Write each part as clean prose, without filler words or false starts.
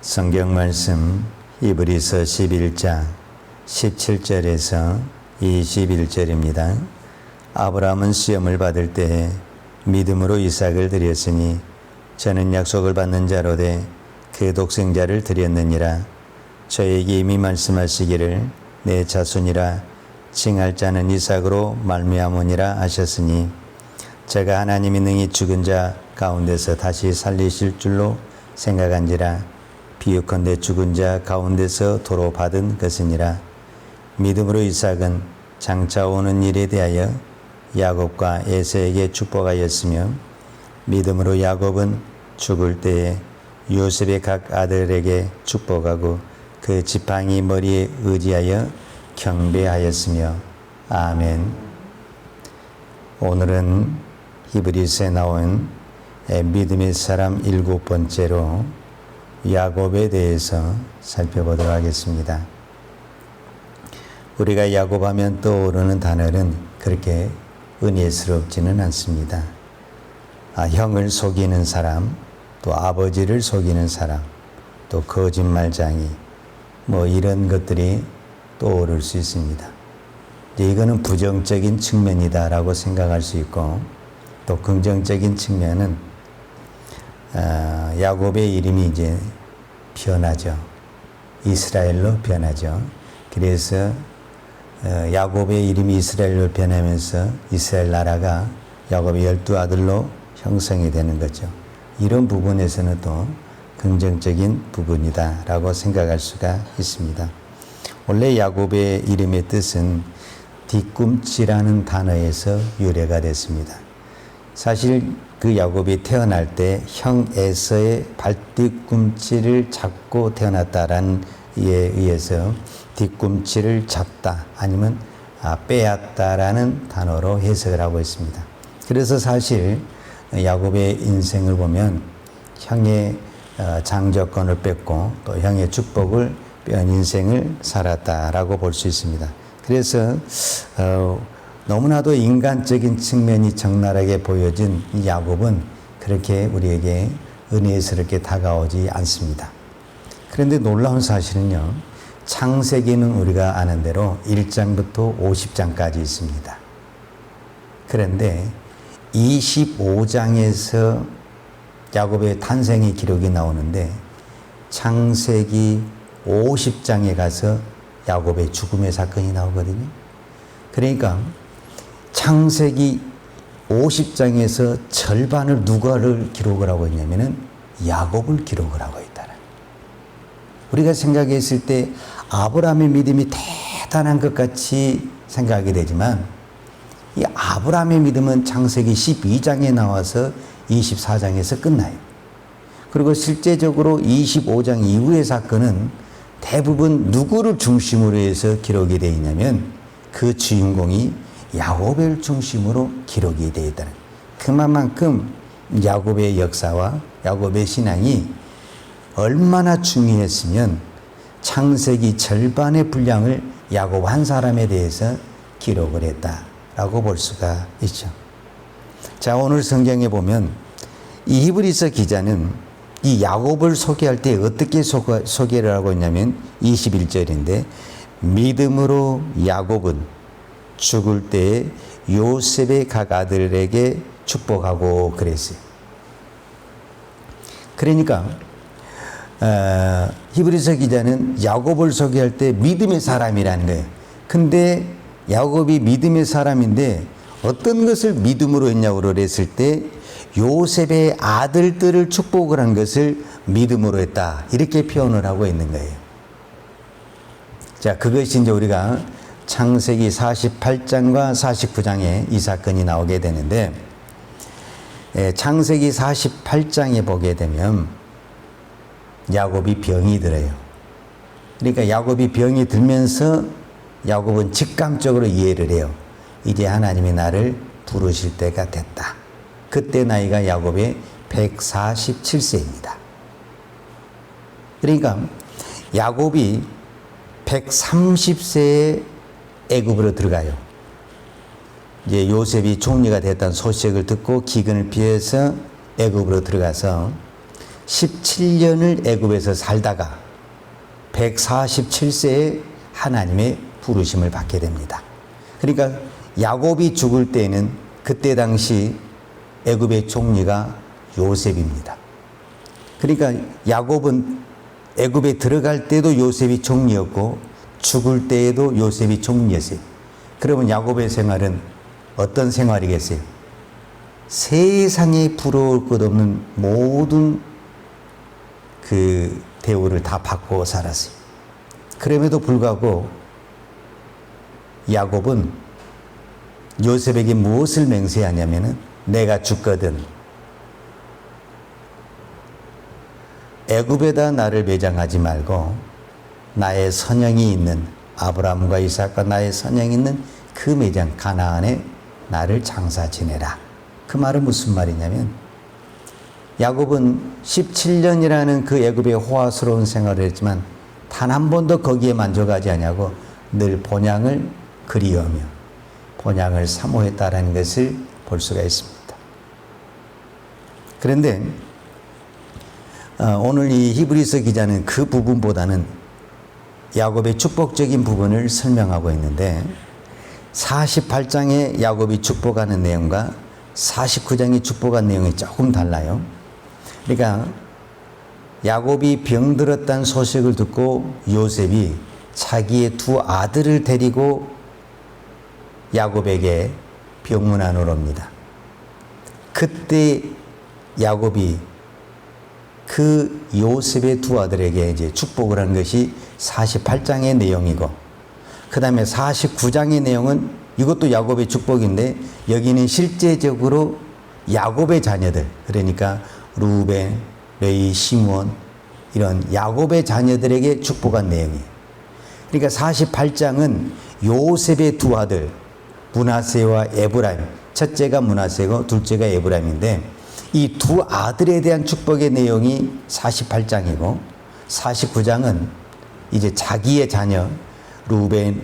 성경 말씀 히브리서 11장 17절에서 21절입니다. 아브라함은 시험을 받을 때 믿음으로 이삭을 드렸으니 저는 약속을 받는 자로되 그 독생자를 드렸느니라. 저에게 이미 말씀하시기를 내 자손이라 칭할 자는 이삭으로 말미암으니라 하셨으니 제가 하나님이 능히 죽은 자 가운데서 다시 살리실 줄로 생각한지라. 비유컨대 죽은 자 가운데서 도로 받은 것이니라. 믿음으로 이삭은 장차 오는 일에 대하여 야곱과 에서에게 축복하였으며 믿음으로 야곱은 죽을 때에 요셉의 각 아들에게 축복하고 그 지팡이 머리에 의지하여 경배하였으며. 아멘. 오늘은 히브리서에 나온 믿음의 사람 7번째로 야곱에 대해서 살펴보도록 하겠습니다. 우리가 야곱하면 떠오르는 단어는 그렇게 은혜스럽지는 않습니다. 형을 속이는 사람, 또 아버지를 속이는 사람, 또 거짓말쟁이, 이런 것들이 떠오를 수 있습니다. 이거는 부정적인 측면이다라고 생각할 수 있고, 또 긍정적인 측면은 야곱의 이름이 이제 변하죠. 이스라엘로 변하죠. 그래서 야곱의 이름이 이스라엘로 변하면서 이스라엘 나라가 야곱의 12아들로 형성이 되는 거죠. 이런 부분에서는 또 긍정적인 부분이다라고 생각할 수가 있습니다. 원래 야곱의 이름의 뜻은 뒤꿈치라는 단어에서 유래가 됐습니다. 사실 그 야곱이 태어날 때 형 에서의 발뒤꿈치를 잡고 태어났다라는 이에 의해서 뒤꿈치를 잡다 아니면 빼앗다라는 단어로 해석을 하고 있습니다. 그래서 사실 야곱의 인생을 보면 형의 장자권을 뺏고 또 형의 축복을 빼앗은 인생을 살았다라고 볼 수 있습니다. 그래서 너무나도 인간적인 측면이 적나라하게 보여진 이 야곱은 그렇게 우리에게 은혜스럽게 다가오지 않습니다. 그런데 놀라운 사실은요, 창세기는 우리가 아는 대로 1장부터 50장까지 있습니다. 그런데 25장에서 야곱의 탄생의 기록이 나오는데 창세기 50장에 가서 야곱의 죽음의 사건이 나오거든요. 그러니까 창세기 50장에서 절반을 누가를 기록을 하고 있냐면은 야곱을 기록을 하고 있다. 우리가 생각했을 때 아브라함의 믿음이 대단한 것 같이 생각하게 되지만 이 아브라함의 믿음은 창세기 12장에 나와서 24장에서 끝나요. 그리고 실제적으로 25장 이후의 사건은 대부분 누구를 중심으로 해서 기록이 되어 있냐면 그 주인공이 야곱을 중심으로 기록이 되어 있다는, 그만큼 야곱의 역사와 야곱의 신앙이 얼마나 중요했으면 창세기 절반의 분량을 야곱 한 사람에 대해서 기록을 했다라고 볼 수가 있죠. 자, 오늘 성경에 보면 이 히브리서 기자는 이 야곱을 소개할 때 어떻게 소개를 하고 있냐면 21절인데 믿음으로 야곱은 죽을 때에 요셉의 각 아들에게 축복하고 그랬어요. 그러니까 히브리서 기자는 야곱을 소개할 때 믿음의 사람이라는 거예요. 근데 야곱이 믿음의 사람인데 어떤 것을 믿음으로 했냐고 그랬을 때 요셉의 아들들을 축복을 한 것을 믿음으로 했다, 이렇게 표현을 하고 있는 거예요. 자, 그것이 이제 우리가 창세기 48장과 49장에 이 사건이 나오게 되는데, 창세기 48장에 보게 되면 야곱이 병이 들어요. 그러니까 야곱이 병이 들면서 야곱은 직감적으로 이해를 해요. 이제 하나님이 나를 부르실 때가 됐다. 그때 나이가 야곱의 147세입니다. 그러니까 야곱이 130세에 애굽으로 들어가요. 이제 요셉이 총리가 됐다는 소식을 듣고 기근을 피해서 애굽으로 들어가서 17년을 애굽에서 살다가 147세에 하나님의 부르심을 받게 됩니다. 그러니까 야곱이 죽을 때에는 그때 당시 애굽의 총리가 요셉입니다. 그러니까 야곱은 애굽에 들어갈 때도 요셉이 총리였고 죽을 때에도 요셉이 총리였어요. 그러면 야곱의 생활은 어떤 생활이겠어요? 세상에 부러울 것 없는 모든 그 대우를 다 받고 살았어요. 그럼에도 불구하고 야곱은 요셉에게 무엇을 맹세하냐면은 내가 죽거든 애굽에다 나를 매장하지 말고 나의 선영이 있는 아브라함과 이삭과 나의 선영이 있는 그 매장 가나안에 나를 장사 지내라. 그 말은 무슨 말이냐면 야곱은 17년이라는 그 애굽의 호화스러운 생활을 했지만 단 한 번도 거기에 만족하지 아니하고 늘 본향을 그리워하며 본향을 사모했다라는 것을 볼 수가 있습니다. 그런데 오늘 이 히브리서 기자는 그 부분보다는 야곱의 축복적인 부분을 설명하고 있는데 48장에 야곱이 축복하는 내용과 49장의 축복한 내용이 조금 달라요. 그러니까 야곱이 병들었다는 소식을 듣고 요셉이 자기의 두 아들을 데리고 야곱에게 병문안으로 옵니다. 그때 야곱이 그 요셉의 두 아들에게 이제 축복을 한 것이 48장의 내용이고, 그 다음에 49장의 내용은 이것도 야곱의 축복인데 여기는 실제적으로 야곱의 자녀들, 그러니까 루벤, 레위, 시므온 이런 야곱의 자녀들에게 축복한 내용이에요. 그러니까 48장은 요셉의 두 아들 므낫세와 에브라임, 첫째가 므낫세고 둘째가 에브라임인데 이 두 아들에 대한 축복의 내용이 48장이고 49장은 이제 자기의 자녀 루벤,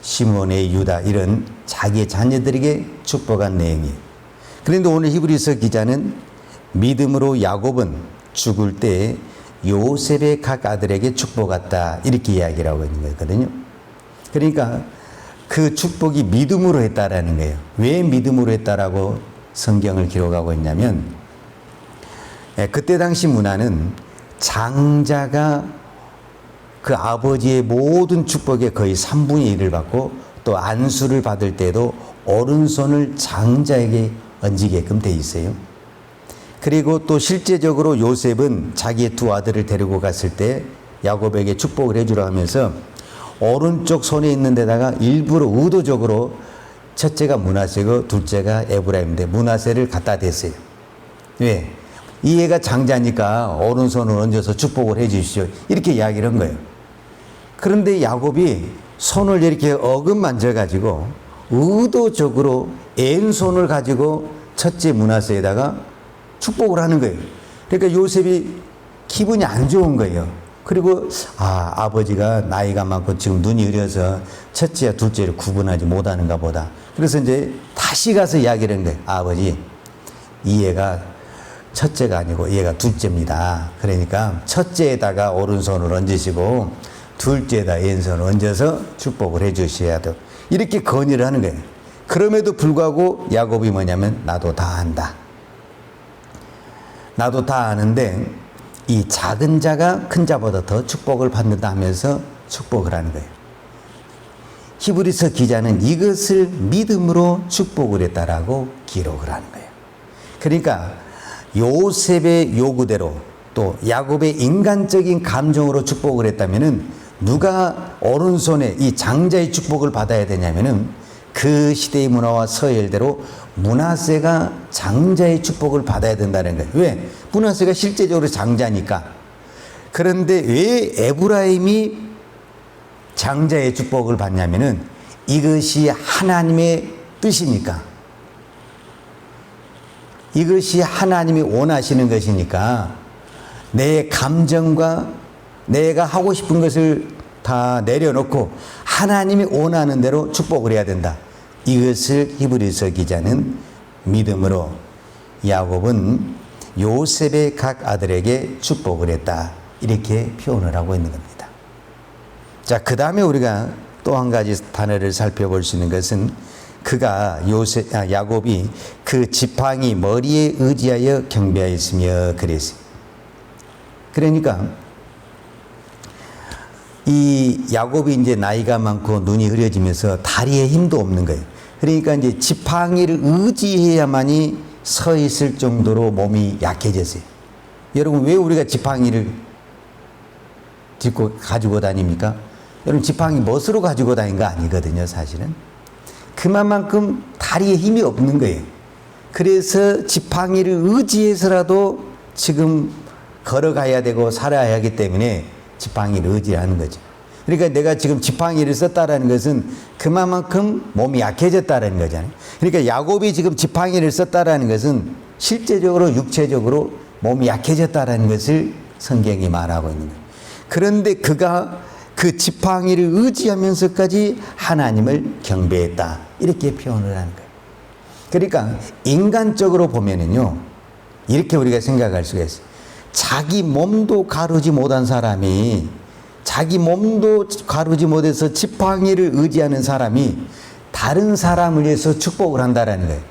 시므온의 유다 이런 자기의 자녀들에게 축복한 내용이에요. 그런데 오늘 히브리서 기자는 믿음으로 야곱은 죽을 때 요셉의 각 아들에게 축복했다 이렇게 이야기를 하고 있는 거거든요. 그러니까 그 축복이 믿음으로 했다라는 거예요. 왜 믿음으로 했다라고 성경을 기록하고 있냐면 그때 당시 문화는 장자가 그 아버지의 모든 축복의 거의 3분의 1을 받고 또 안수를 받을 때도 오른손을 장자에게 얹히게끔 돼 있어요. 그리고 또 실제적으로 요셉은 자기의 두 아들을 데리고 갔을 때 야곱에게 축복을 해주라 하면서 오른쪽 손에 있는 데다가 일부러 의도적으로 첫째가 므낫세고 둘째가 에브라임인데 므낫세를 갖다 댔어요. 왜? 이 애가 장자니까 오른손을 얹어서 축복을 해 주십시오. 이렇게 이야기를 한 거예요. 그런데 야곱이 손을 이렇게 어긋만져가지고 의도적으로 왼손을 가지고 첫째 므낫세에다가 축복을 하는 거예요. 그러니까 요셉이 기분이 안 좋은 거예요. 그리고 아버지가 나이가 많고 지금 눈이 흐려서 첫째와 둘째를 구분하지 못하는가 보다. 그래서 이제 다시 가서 이야기를 한 거예요. 아버지, 이 애가 첫째가 아니고 얘가 둘째입니다. 그러니까 첫째에다가 오른손을 얹으시고 둘째에다 왼손을 얹어서 축복을 해 주셔야 돼요. 이렇게 건의를 하는 거예요. 그럼에도 불구하고 야곱이 뭐냐면 나도 다 안다. 나도 다 아는데 이 작은 자가 큰 자보다 더 축복을 받는다 하면서 축복을 하는 거예요. 히브리서 기자는 이것을 믿음으로 축복을 했다라고 기록을 하는 거예요. 그러니까 요셉의 요구대로 또 야곱의 인간적인 감정으로 축복을 했다면은 누가 오른손에 이 장자의 축복을 받아야 되냐면은 그 시대의 문화와 서열대로 므낫세가 장자의 축복을 받아야 된다는 거예요. 왜? 므낫세가 실제적으로 장자니까. 그런데 왜 에브라임이 장자의 축복을 받냐면은 이것이 하나님의 뜻이니까. 이것이 하나님이 원하시는 것이니까 내 감정과 내가 하고 싶은 것을 다 내려놓고 하나님이 원하는 대로 축복을 해야 된다. 이것을 히브리서 기자는 믿음으로 야곱은 요셉의 각 아들에게 축복을 했다. 이렇게 표현을 하고 있는 겁니다. 자, 그 다음에 우리가 또 한 가지 단어를 살펴볼 수 있는 것은 그가 야곱이 그 지팡이 머리에 의지하여 경배하였으며 그랬어요. 그러니까 이 야곱이 이제 나이가 많고 눈이 흐려지면서 다리에 힘도 없는 거예요. 그러니까 이제 지팡이를 의지해야만이 서 있을 정도로 몸이 약해졌어요. 여러분, 왜 우리가 지팡이를 가지고 다닙니까? 여러분, 지팡이 멋으로 가지고 다니는 거 아니거든요, 사실은. 그만큼 다리에 힘이 없는 거예요. 그래서 지팡이를 의지해서라도 지금 걸어가야 되고 살아야 하기 때문에 지팡이를 의지하는 거죠. 그러니까 내가 지금 지팡이를 썼다라는 것은 그만큼 몸이 약해졌다는 거잖아요. 그러니까 야곱이 지금 지팡이를 썼다라는 것은 실제적으로 육체적으로 몸이 약해졌다라는 것을 성경이 말하고 있는 거예요. 그런데 그가 그 지팡이를 의지하면서까지 하나님을 경배했다. 이렇게 표현을 하는 거예요. 그러니까 인간적으로 보면은요, 이렇게 우리가 생각할 수가 있어요. 자기 몸도 가르지 못한 사람이, 자기 몸도 가르지 못해서 지팡이를 의지하는 사람이 다른 사람을 위해서 축복을 한다라는 거예요.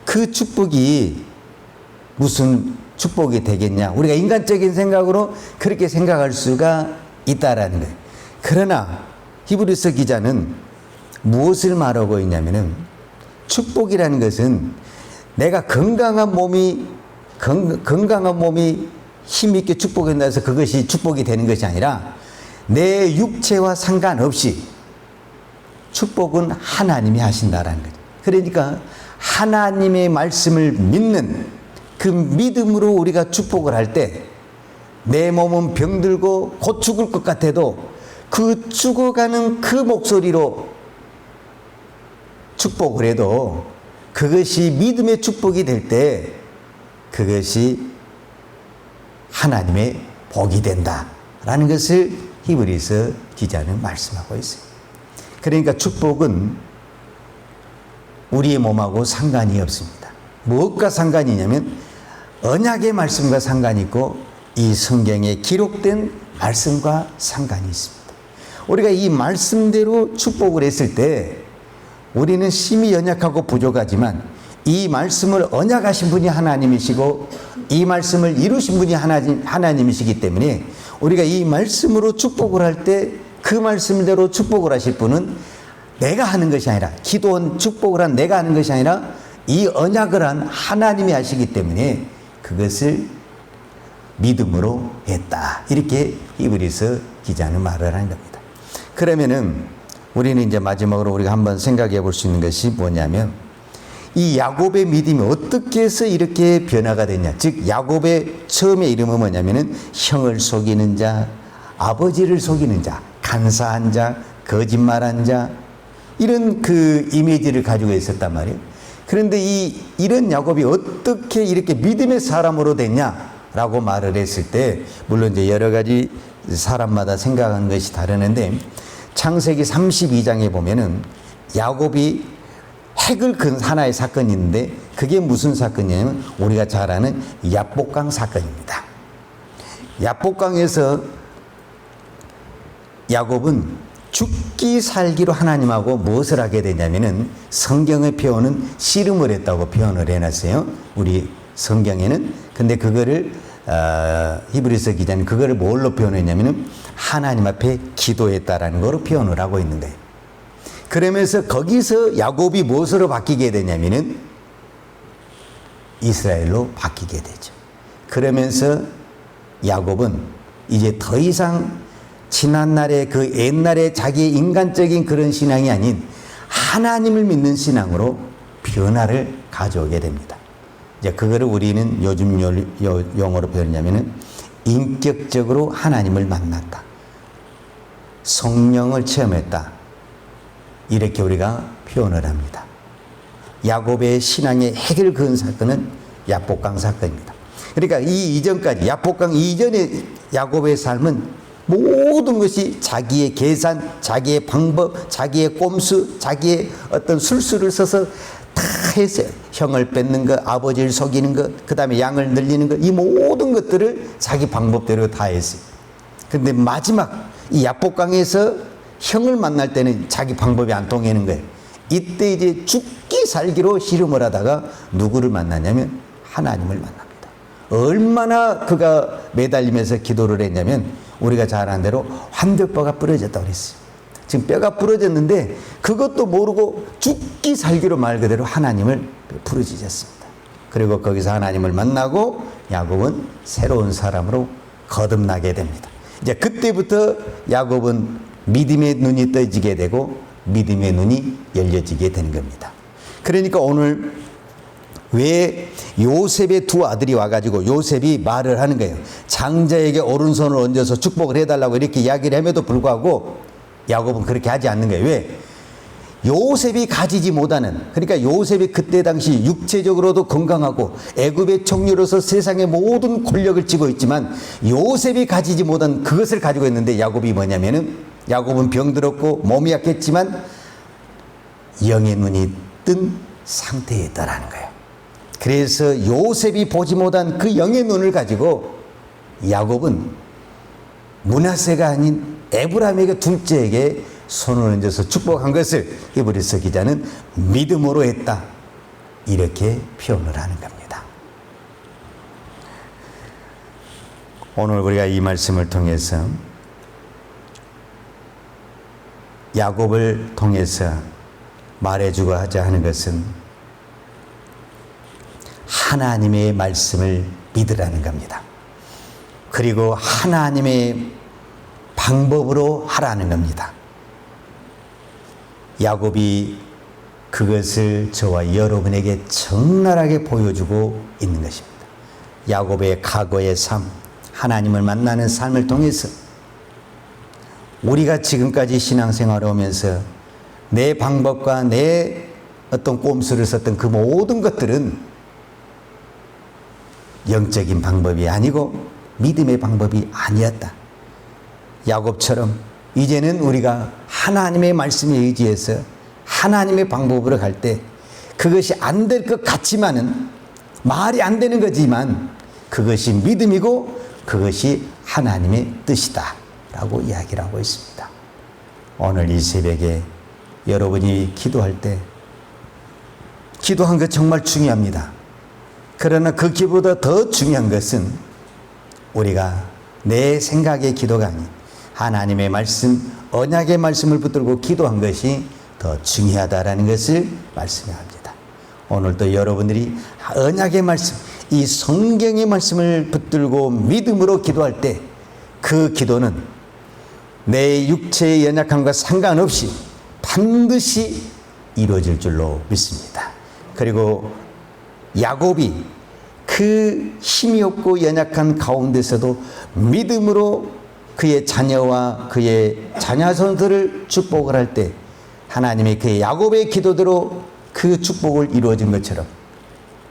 그 축복이 무슨 축복이 되겠냐? 우리가 인간적인 생각으로 그렇게 생각할 수가 있다라는 거예요. 그러나 히브리서 기자는 무엇을 말하고 있냐면은 축복이라는 것은 내가 건강한 몸이 힘있게 축복한다 해서 그것이 축복이 되는 것이 아니라 내 육체와 상관없이 축복은 하나님이 하신다라는 거죠. 그러니까 하나님의 말씀을 믿는 그 믿음으로 우리가 축복을 할 때 내 몸은 병들고 곧 죽을 것 같아도 그 죽어가는 그 목소리로 축복을 해도 그것이 믿음의 축복이 될 때 그것이 하나님의 복이 된다라는 것을 히브리서 기자는 말씀하고 있어요. 그러니까 축복은 우리의 몸하고 상관이 없습니다. 무엇과 상관이 있냐면 언약의 말씀과 상관이 있고 이 성경에 기록된 말씀과 상관이 있습니다. 우리가 이 말씀대로 축복을 했을 때 우리는 심히 연약하고 부족하지만 이 말씀을 언약하신 분이 하나님이시고 이 말씀을 이루신 분이 하나님이시기 때문에 우리가 이 말씀으로 축복을 할 때 그 말씀대로 축복을 하실 분은 내가 하는 것이 아니라 기도원 축복을 한 내가 하는 것이 아니라 이 언약을 한 하나님이 하시기 때문에 그것을 믿음으로 했다. 이렇게 히브리서 기자는 말을 하는 겁니다. 그러면은 우리는 이제 마지막으로 우리가 한번 생각해 볼 수 있는 것이 뭐냐면 이 야곱의 믿음이 어떻게 해서 이렇게 변화가 됐냐. 즉 야곱의 처음의 이름은 뭐냐면은 형을 속이는 자, 아버지를 속이는 자, 간사한 자, 거짓말한 자, 이런 그 이미지를 가지고 있었단 말이에요. 그런데 이런 야곱이 어떻게 이렇게 믿음의 사람으로 됐냐라고 말을 했을 때, 물론 이제 여러 가지 사람마다 생각하는 것이 다르는데, 창세기 32장에 보면은 야곱이 핵을 근 하나의 사건이 있는데, 그게 무슨 사건이냐면 우리가 잘 아는 야복강 사건입니다. 야복강에서 야곱은 죽기 살기로 하나님하고 무엇을 하게 되냐면은 성경의 표현은 씨름을 했다고 표현을 해놨어요. 우리 성경에는. 근데 그거를 히브리서 기자는 그거를 뭘로 표현했냐면은 하나님 앞에 기도했다라는 거로 표현을 하고 있는 거예요. 그러면서 거기서 야곱이 무엇으로 바뀌게 되냐면은 이스라엘로 바뀌게 되죠. 그러면서 야곱은 이제 더 이상 지난날의 그 옛날의 자기의 인간적인 그런 신앙이 아닌 하나님을 믿는 신앙으로 변화를 가져오게 됩니다. 이제 그거를 우리는 요즘 용어로 표현하냐면은 인격적으로 하나님을 만났다. 성령을 체험했다. 이렇게 우리가 표현을 합니다. 야곱의 신앙의 핵을 그은 사건은 야복강 사건입니다. 그러니까 이 이전까지 야복강 이전의 야곱의 삶은 모든 것이 자기의 계산, 자기의 방법, 자기의 꼼수, 자기의 어떤 술수를 써서 다 했어요. 형을 뺏는 것, 아버지를 속이는 것, 그 다음에 양을 늘리는 것, 이 모든 것들을 자기 방법대로 다 했어요. 근데 마지막 이 야복강에서 형을 만날 때는 자기 방법이 안 통하는 거예요. 이때 이제 죽기 살기로 씨름을 하다가 누구를 만나냐면 하나님을 만납니다. 얼마나 그가 매달리면서 기도를 했냐면 우리가 잘 아는 대로 환절뼈가 부러졌다고 그랬어요. 지금 뼈가 부러졌는데 그것도 모르고 죽기 살기로 말 그대로 하나님을 부르짖었습니다. 그리고 거기서 하나님을 만나고 야곱은 새로운 사람으로 거듭나게 됩니다. 이제 그때부터 야곱은 믿음의 눈이 떠지게 되고 믿음의 눈이 열려지게 되는 겁니다. 그러니까 오늘 왜 요셉의 두 아들이 와가지고 요셉이 말을 하는 거예요. 장자에게 오른손을 얹어서 축복을 해달라고 이렇게 이야기를 함에도 불구하고 야곱은 그렇게 하지 않는 거예요. 왜? 요셉이 가지지 못하는, 그러니까 요셉이 그때 당시 육체적으로도 건강하고 애굽의 총리로서 세상의 모든 권력을 쥐고 있지만 요셉이 가지지 못한 그것을 가지고 있는데 야곱이 뭐냐면은 야곱은 병들었고 몸이 약했지만 영의 눈이 뜬 상태에 있다라는 거예요. 그래서 요셉이 보지 못한 그 영의 눈을 가지고 야곱은 므낫세가 아닌 에브라임에게 둘째에게 손을 얹어서 축복한 것을 히브리서 기자는 믿음으로 했다, 이렇게 표현을 하는 겁니다. 오늘 우리가 이 말씀을 통해서 야곱을 통해서 말해주고 하자 하는 것은 하나님의 말씀을 믿으라는 겁니다. 그리고 하나님의 방법으로 하라는 겁니다. 야곱이 그것을 저와 여러분에게 적나라하게 보여주고 있는 것입니다. 야곱의 과거의 삶, 하나님을 만나는 삶을 통해서 우리가 지금까지 신앙생활을 하면서 내 방법과 내 어떤 꼼수를 썼던 그 모든 것들은 영적인 방법이 아니고 믿음의 방법이 아니었다. 야곱처럼 이제는 우리가 하나님의 말씀에 의지해서 하나님의 방법으로 갈 때 그것이 안 될 것 같지만은 말이 안 되는 거지만 그것이 믿음이고 그것이 하나님의 뜻이다 라고 이야기를 하고 있습니다. 오늘 이 새벽에 여러분이 기도할 때 기도한 것 정말 중요합니다. 그러나 그 기도보다 더 중요한 것은 우리가 내 생각의 기도가 아닌 하나님의 말씀, 언약의 말씀을 붙들고 기도한 것이 더 중요하다라는 것을 말씀합니다. 오늘도 여러분들이 언약의 말씀, 이 성경의 말씀을 붙들고 믿음으로 기도할 때 그 기도는 내 육체의 연약함과 상관없이 반드시 이루어질 줄로 믿습니다. 그리고 야곱이 그 힘이 없고 연약한 가운데서도 믿음으로 그의 자녀와 그의 자녀손들을 축복을 할 때 하나님이 그의 야곱의 기도대로 그 축복을 이루어진 것처럼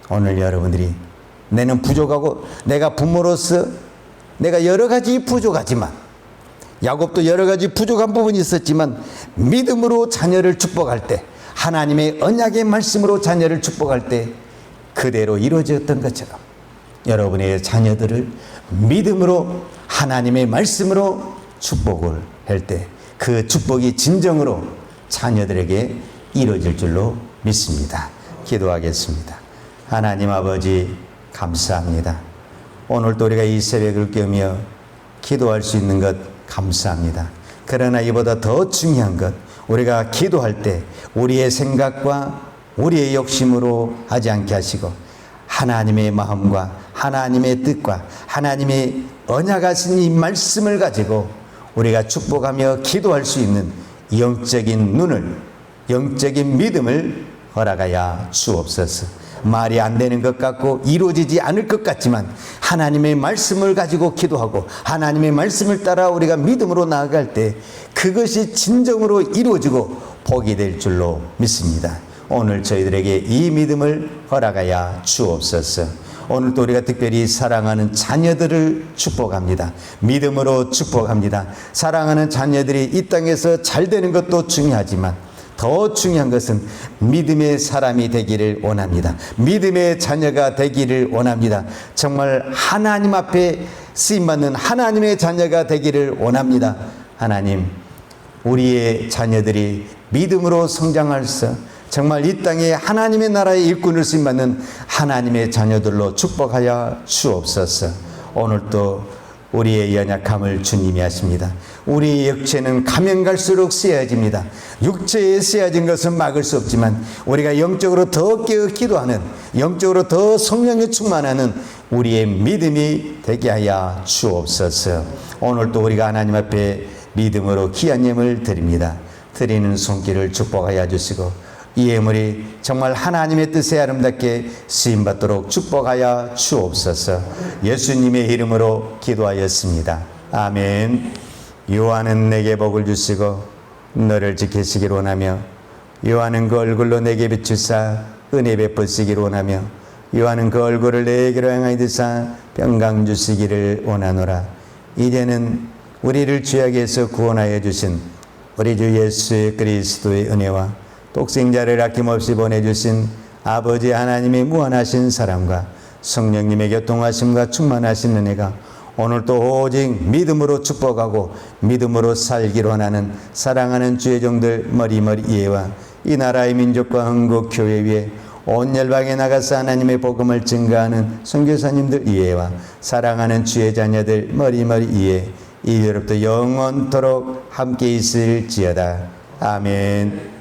오늘 여러분들이 내는 부족하고 내가 부모로서 내가 여러 가지 부족하지만 야곱도 여러 가지 부족한 부분이 있었지만 믿음으로 자녀를 축복할 때 하나님의 언약의 말씀으로 자녀를 축복할 때 그대로 이루어졌던 것처럼 여러분의 자녀들을 믿음으로 하나님의 말씀으로 축복을 할 때 그 축복이 진정으로 자녀들에게 이루어질 줄로 믿습니다. 기도하겠습니다. 하나님 아버지 감사합니다. 오늘도 우리가 이 새벽을 깨우며 기도할 수 있는 것 감사합니다. 그러나 이보다 더 중요한 것, 우리가 기도할 때 우리의 생각과 우리의 욕심으로 하지 않게 하시고 하나님의 마음과 하나님의 뜻과 하나님의 언약하신 이 말씀을 가지고 우리가 축복하며 기도할 수 있는 영적인 눈을, 영적인 믿음을 허락하여 주옵소서. 말이 안 되는 것 같고 이루어지지 않을 것 같지만 하나님의 말씀을 가지고 기도하고 하나님의 말씀을 따라 우리가 믿음으로 나아갈 때 그것이 진정으로 이루어지고 복이 될 줄로 믿습니다. 오늘 저희들에게 이 믿음을 허락하여 주옵소서. 오늘도 우리가 특별히 사랑하는 자녀들을 축복합니다. 믿음으로 축복합니다. 사랑하는 자녀들이 이 땅에서 잘 되는 것도 중요하지만 더 중요한 것은 믿음의 사람이 되기를 원합니다. 믿음의 자녀가 되기를 원합니다. 정말 하나님 앞에 쓰임받는 하나님의 자녀가 되기를 원합니다. 하나님, 우리의 자녀들이 믿음으로 성장할서 정말 이 땅에 하나님의 나라의 일꾼을 쓰임받는 하나님의 자녀들로 축복하여 주옵소서. 오늘도 우리의 연약함을 주님이 아십니다. 우리의 육체는 가면 갈수록 쓰여집니다. 육체에 쓰여진 것은 막을 수 없지만 우리가 영적으로 더 깨어 기도하는, 영적으로 더 성령에 충만하는 우리의 믿음이 되게 하여 주옵소서. 오늘도 우리가 하나님 앞에 믿음으로 귀한 예물 드립니다. 드리는 손길을 축복하여 주시고 이 예물이 정말 하나님의 뜻에 아름답게 쓰임받도록 축복하여 주옵소서. 예수님의 이름으로 기도하였습니다. 아멘. 요한은 내게 복을 주시고 너를 지키시길 원하며 요한은 그 얼굴로 내게 비추사 은혜 베푸시길 원하며 요한은 그 얼굴을 내게로 향하여 드사 평강 주시기를 원하노라. 이제는 우리를 죄악에서 구원하여 주신 우리 주 예수 그리스도의 은혜와 독생자를 아낌없이 보내주신 아버지 하나님의 무한하신 사랑과 성령님의 교통하심과 충만하신 은혜가 오늘도 오직 믿음으로 축복하고 믿음으로 살기로 원하는 사랑하는 주의 종들 머리머리 이해와 이 나라의 민족과 한국교회 위에 온 열방에 나가서 하나님의 복음을 증거하는 선교사님들 이해와 사랑하는 주의 자녀들 머리머리 이해 이제로부터 영원토록 함께 있을지어다. 아멘.